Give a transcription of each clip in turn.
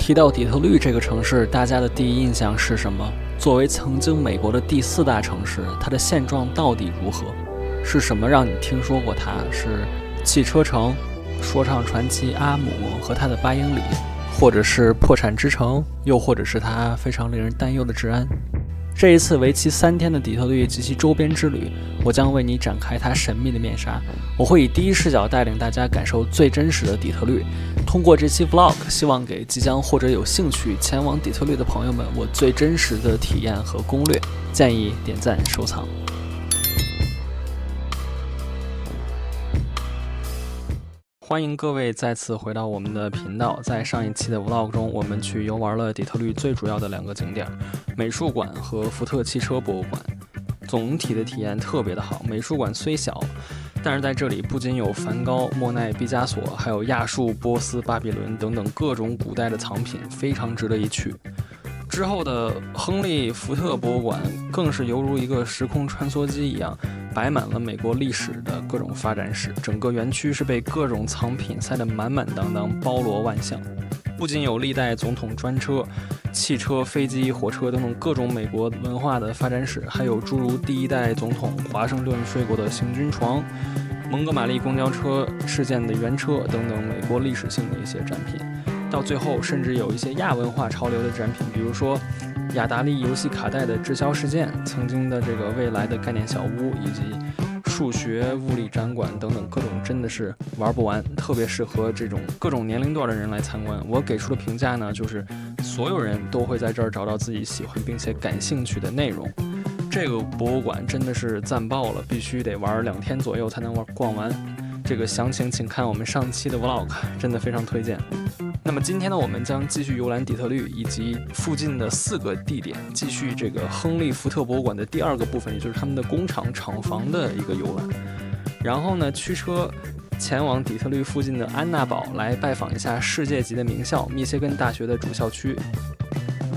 提到底特律这个城市，大家的第一印象是什么？作为曾经美国的第4大城市，它的现状到底如何？是什么让你听说过它？是汽车城、说唱传奇阿姆和他的8英里，或者是破产之城，又或者是它非常令人担忧的治安？这一次为期3天的底特律及其周边之旅，我将为你展开它神秘的面纱。我会以第一视角带领大家感受最真实的底特律。通过这期 vlog， 希望给即将或者有兴趣前往底特律的朋友们我最真实的体验和攻略。建议点赞收藏。欢迎各位再次回到我们的频道。在上一期的 vlog 中，我们去游玩了底特律最主要的2个景点，美术馆和福特汽车博物馆。总体的体验特别的好。美术馆虽小，但是在这里不仅有梵高、莫奈、毕加索，还有亚述、波斯、巴比伦等等各种古代的藏品，非常值得一去。之后的亨利·福特博物馆更是犹如一个时空穿梭机一样，摆满了美国历史的各种发展史，整个园区是被各种藏品塞得满满当当，包罗万象。不仅有历代总统专车、汽车、飞机、火车等等各种美国文化的发展史，还有诸如第1代总统华盛顿睡过的行军床、蒙哥马利公交车事件的原车等等美国历史性的一些展品。到最后甚至有一些亚文化潮流的展品，比如说雅达利游戏卡带的滞销事件，曾经的这个未来的概念小屋，以及数学物理展馆等等各种，真的是玩不完，特别适合这种各种年龄段的人来参观。我给出的评价呢，就是所有人都会在这儿找到自己喜欢并且感兴趣的内容。这个博物馆真的是赞爆了，必须得玩2天左右才能逛完。这个详情请看我们上期的 vlog， 真的非常推荐。那么今天呢，我们将继续游览底特律以及附近的4个地点，继续这个亨利·福特博物馆的第2个部分，也就是他们的工厂厂房的一个游览。然后呢，驱车前往底特律附近的安娜堡，来拜访一下世界级的名校密歇根大学的主校区，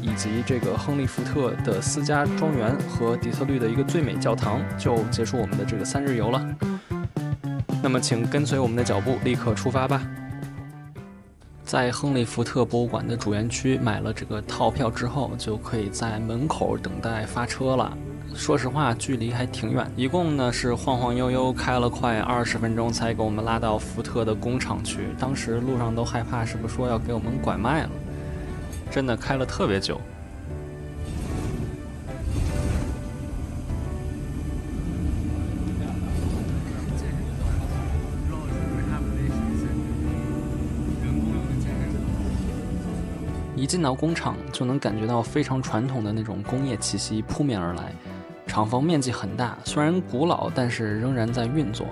以及这个亨利·福特的私家庄园和底特律的一个最美教堂，就结束我们的这个3日游了。那么请跟随我们的脚步，立刻出发吧。在亨利·福特博物馆的主园区买了这个套票之后，就可以在门口等待发车了。说实话，距离还挺远，一共呢是晃晃悠悠开了快20分钟才给我们拉到福特的工厂区。当时路上都害怕是不是说要给我们拐卖了，真的开了特别久。一进到工厂，就能感觉到非常传统的那种工业气息扑面而来。厂房面积很大，虽然古老，但是仍然在运作。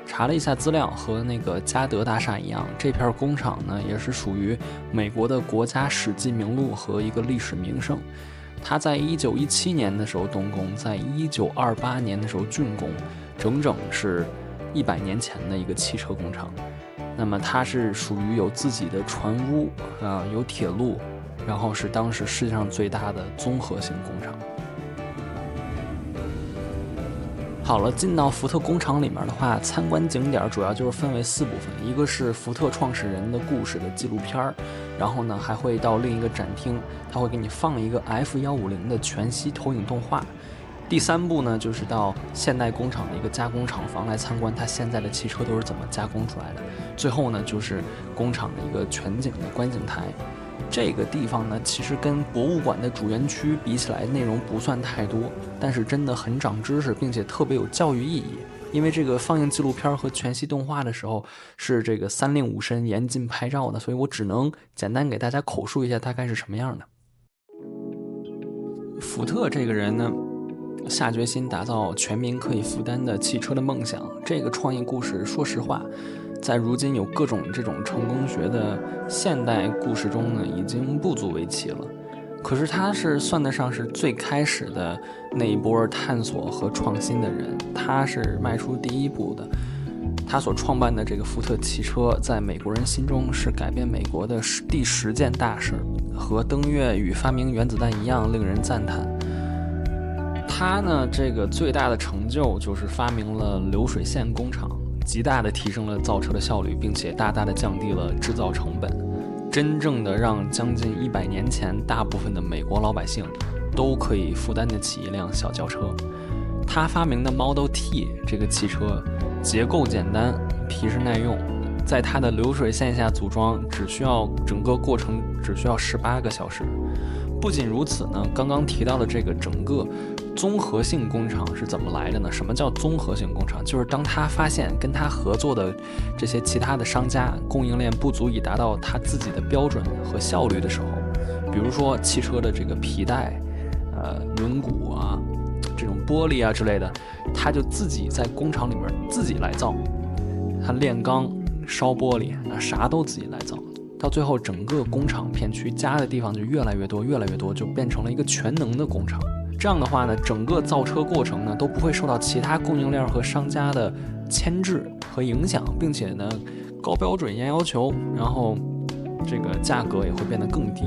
查了一下资料，和那个嘉德大厦一样，这片工厂呢也是属于美国的国家史迹名录和一个历史名胜。它在1917年的时候动工，在1928年的时候竣工，整整是100年前的一个汽车工厂。那么它是属于有自己的船坞有铁路，然后是当时世界上最大的综合性工厂。好了，进到福特工厂里面的话，参观景点主要就是分为4部分，一个是福特创始人的故事的纪录片，然后呢还会到另一个展厅，他会给你放一个 F150的全息投影动画。第3步呢，就是到现代工厂的一个加工厂房来参观它现在的汽车都是怎么加工出来的。最后呢，就是工厂的一个全景的观景台。这个地方呢，其实跟博物馆的主园区比起来，内容不算太多，但是真的很长知识，并且特别有教育意义。因为这个放映纪录片和全息动画的时候，是这个3令5申严禁拍照的，所以我只能简单给大家口述一下大概是什么样的。福特这个人呢，下决心打造全民可以负担的汽车的梦想。这个创业故事，说实话，在如今有各种这种成功学的现代故事中呢，已经不足为奇了。可是他是算得上是最开始的那一波探索和创新的人，他是迈出第1步的。他所创办的这个福特汽车，在美国人心中是改变美国的第10件大事，和登月与发明原子弹一样令人赞叹。他呢，这个最大的成就就是发明了流水线工厂，极大的提升了造车的效率，并且大大的降低了制造成本。真正的让将近100年前大部分的美国老百姓都可以负担得起一辆小轿车。他发明的 Model T 这个汽车结构简单，皮实耐用，在它的流水线下组装整个过程只需要18个小时。不仅如此呢，刚刚提到的这个整个综合性工厂是怎么来的呢？什么叫综合性工厂？就是当他发现跟他合作的这些其他的商家供应链不足以达到他自己的标准和效率的时候，比如说汽车的这个皮带、轮毂啊、这种玻璃啊之类的，他就自己在工厂里面自己来造，他炼钢、烧玻璃，啥都自己来造。到最后，整个工厂片区加的地方就越来越多，就变成了一个全能的工厂。这样的话呢，整个造车过程呢都不会受到其他供应链和商家的牵制和影响，并且呢高标准严要求，然后这个价格也会变得更低。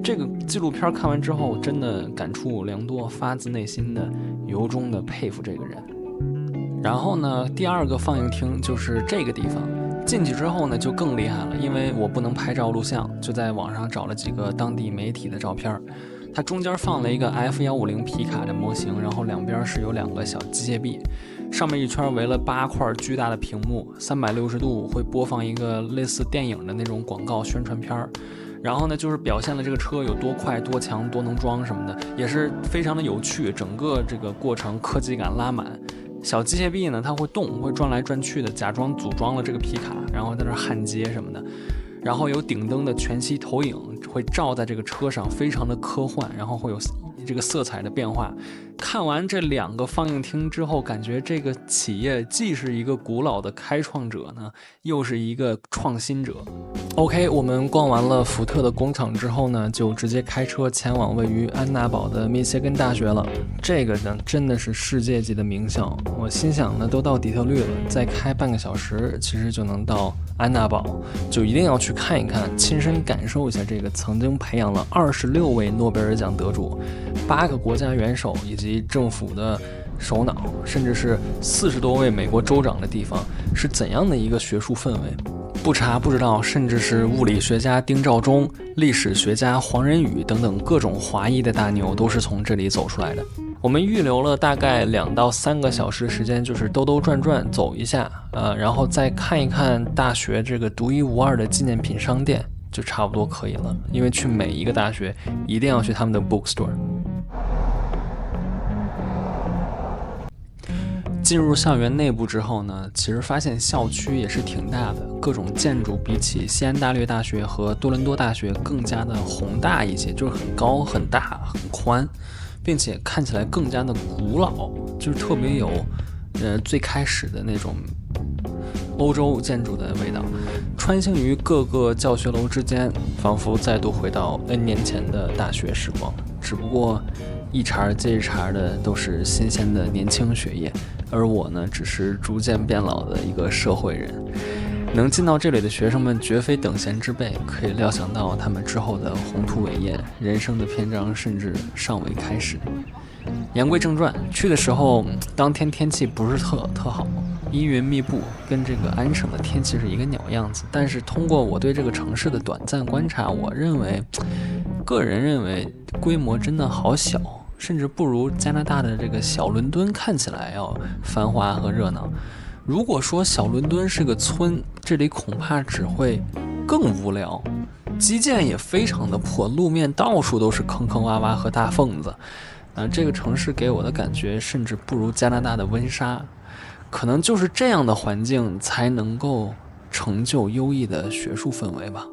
这个纪录片看完之后，真的感触良多，发自内心的由衷的佩服这个人。然后呢，第二个放映厅就是这个地方。进去之后呢，就更厉害了，因为我不能拍照录像，就在网上找了几个当地媒体的照片。它中间放了一个 F150 皮卡的模型，然后两边是有2个小机械臂，上面一圈围了8块巨大的屏幕，360度会播放一个类似电影的那种广告宣传片。然后呢，就是表现了这个车有多快、多强、多能装什么的，也是非常的有趣，整个这个过程科技感拉满。小机械臂呢，它会动，会转来转去的，假装组装了这个皮卡，然后在那焊接什么的。然后有顶灯的全息投影会照在这个车上，非常的科幻，然后会有这个色彩的变化。看完这2个放映厅之后，感觉这个企业既是一个古老的开创者呢，又是一个创新者。OK， 我们逛完了福特的工厂之后呢，就直接开车前往位于安娜堡的密歇根大学了。这个呢，真的是世界级的名校。我心想呢，都到底特律了，再开半个小时，其实就能到安娜堡，就一定要去看一看，亲身感受一下这个曾经培养了26位诺贝尔奖得主、8个国家元首以及政府的首脑，甚至是40多位美国州长的地方是怎样的一个学术氛围。不查不知道，甚至是物理学家丁肇中、历史学家黄仁宇等等各种华裔的大牛都是从这里走出来的。我们预留了大概2到3个小时时间，就是兜兜转转走一下，然后再看一看大学这个独一无二的纪念品商店，就差不多可以了。因为去每一个大学一定要去他们的 bookstore。进入校园内部之后呢，其实发现校区也是挺大的，各种建筑比起西安大略大学和多伦多大学更加的宏大一些，就是很高、很大、很宽，并且看起来更加的古老，就是特别有最开始的那种欧洲建筑的味道。穿行于各个教学楼之间，仿佛再度回到 N 年前的大学时光，只不过一茬接一茬的都是新鲜的年轻血液，而我呢，只是逐渐变老的一个社会人。能进到这里的学生们绝非等闲之辈，可以料想到他们之后的宏图伟业，人生的篇章甚至尚未开始。言归正传，去的时候当天天气不是特好，阴云密布，跟这个安省的天气是一个鸟样子。但是通过我对这个城市的短暂观察，我个人认为规模真的好小，甚至不如加拿大的这个小伦敦看起来要繁华和热闹。如果说小伦敦是个村，这里恐怕只会更无聊，基建也非常的破，路面到处都是坑坑洼洼和大缝子。这个城市给我的感觉甚至不如加拿大的温莎，可能就是这样的环境才能够成就优异的学术氛围吧。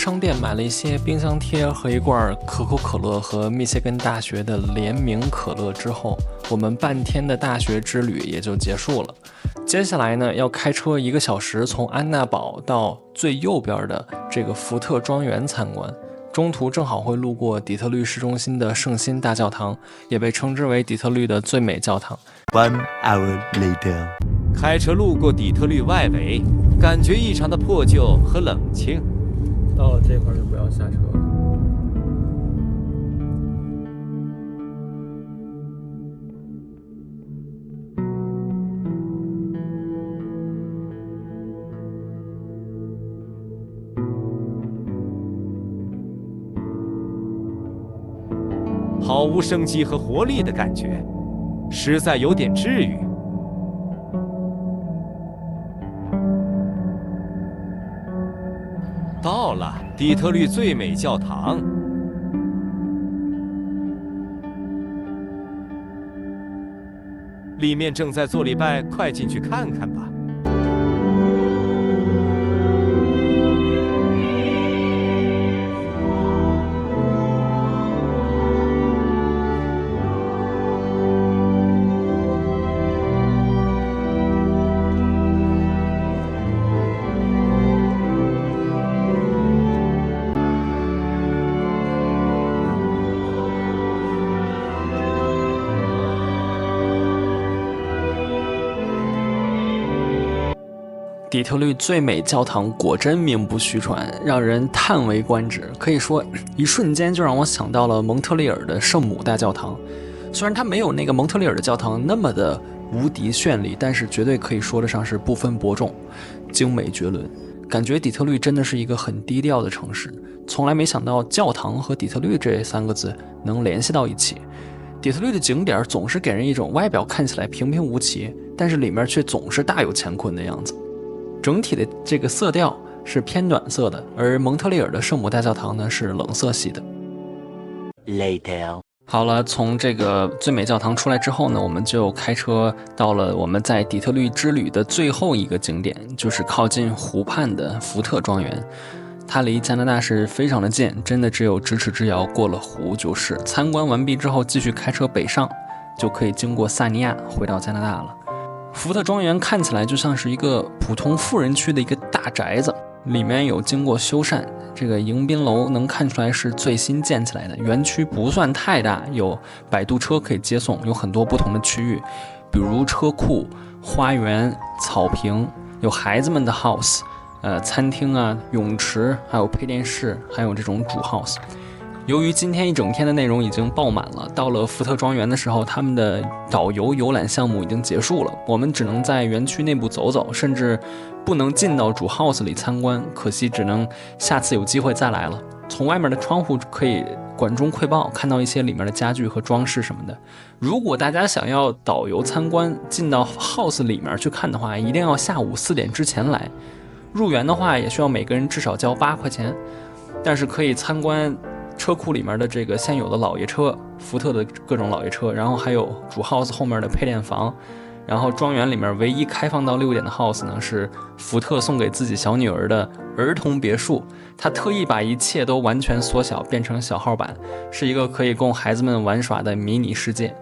商店买了一些冰箱贴和一罐可口可乐和密歇根大学的联名可乐之后，我们半天的大学之旅也就结束了。接下来呢，要开车1个小时从安娜堡到最右边的这个福特庄园参观。中途正好会路过底特律市中心的圣心大教堂，也被称之为底特律的最美教堂。1 hour later， 开车路过底特律外围，感觉异常的破旧和冷清。到了这块就不要下车了。毫无生机和活力的感觉，实在有点治愈。到了底特律最美教堂，里面正在做礼拜，快进去看看吧。底特律最美教堂果真名不虚传，让人叹为观止。可以说，一瞬间就让我想到了蒙特利尔的圣母大教堂。虽然它没有那个蒙特利尔的教堂那么的无敌绚丽，但是绝对可以说得上是不分伯仲，精美绝伦。感觉底特律真的是一个很低调的城市，从来没想到教堂和底特律这3个字能联系到一起。底特律的景点总是给人一种外表看起来平平无奇，但是里面却总是大有乾坤的样子。整体的这个色调是偏暖色的，而蒙特利尔的圣母大教堂呢是冷色系的。later， 好了，从这个最美教堂出来之后呢，我们就开车到了我们在底特律之旅的最后一个景点，就是靠近湖畔的福特庄园。它离加拿大是非常的近，真的只有咫尺之遥，过了湖就是。参观完毕之后，继续开车北上，就可以经过萨尼亚回到加拿大了。福特庄园看起来就像是一个普通富人区的一个大宅子，里面有经过修缮，这个迎宾楼能看出来是最新建起来的。园区不算太大，有摆渡车可以接送，有很多不同的区域，比如车库、花园、草坪，有孩子们的 house，餐厅啊、泳池，还有配电室，还有这种主 house。由于今天一整天的内容已经爆满了，到了福特庄园的时候，他们的导游游览项目已经结束了，我们只能在园区内部走走，甚至不能进到主 house 里参观，可惜只能下次有机会再来了。从外面的窗户可以管中窥豹，看到一些里面的家具和装饰什么的。如果大家想要导游参观进到 house 里面去看的话，一定要下午4点之前来。入园的话也需要每个人至少交8块钱，但是可以参观车库里面的这个现有的老爷车，福特的各种老爷车，然后还有主 house 后面的配电房，然后庄园里面唯一开放到6点的 house 呢，是福特送给自己小女儿的儿童别墅，他特意把一切都完全缩小，变成小号版，是一个可以供孩子们玩耍的迷你世界。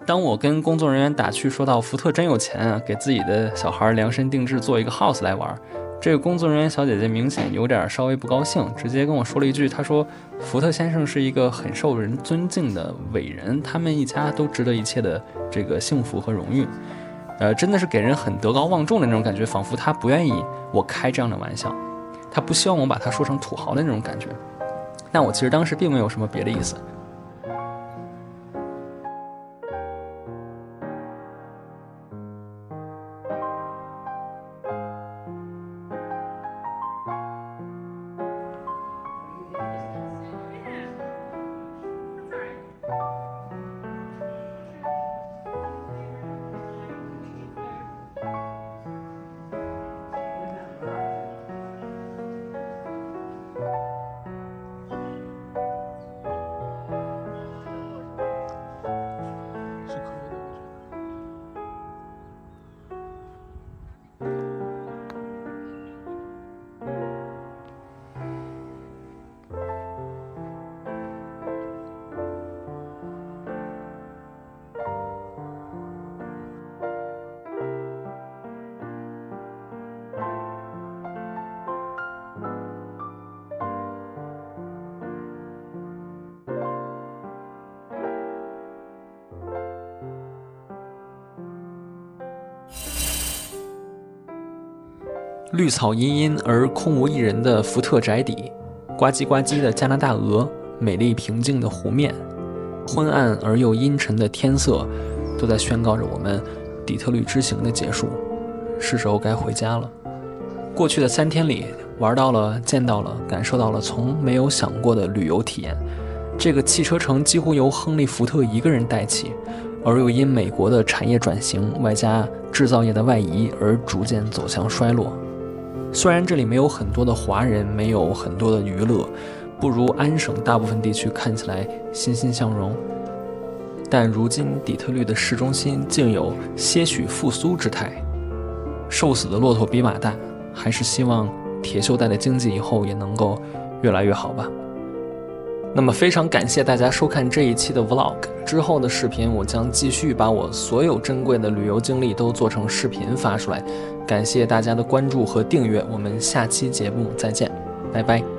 当我跟工作人员打趣说到福特真有钱啊，给自己的小孩量身定制做一个 house 来玩，这个工作人员小姐姐明显有点稍微不高兴，直接跟我说了一句，她说福特先生是一个很受人尊敬的伟人，他们一家都值得一切的这个幸福和荣誉。真的是给人很德高望重的那种感觉，仿佛他不愿意我开这样的玩笑，他不希望我把他说成土豪的那种感觉。但我其实当时并没有什么别的意思。绿草茵茵而空无一人的福特宅邸，呱唧呱唧的加拿大鹅，美丽平静的湖面，昏暗而又阴沉的天色，都在宣告着我们底特律之行的结束，是时候该回家了。过去的3天里，玩到了、见到了、感受到了从没有想过的旅游体验。这个汽车城几乎由亨利·福特一个人带起，而又因美国的产业转型外加制造业的外移而逐渐走向衰落。虽然这里没有很多的华人，没有很多的娱乐，不如安省大部分地区看起来欣欣向荣，但如今底特律的市中心竟有些许复苏之态。瘦死的骆驼比马大，还是希望铁锈带的经济以后也能够越来越好吧。那么非常感谢大家收看这一期的 Vlog， 之后的视频我将继续把我所有珍贵的旅游经历都做成视频发出来。感谢大家的关注和订阅，我们下期节目再见，拜拜。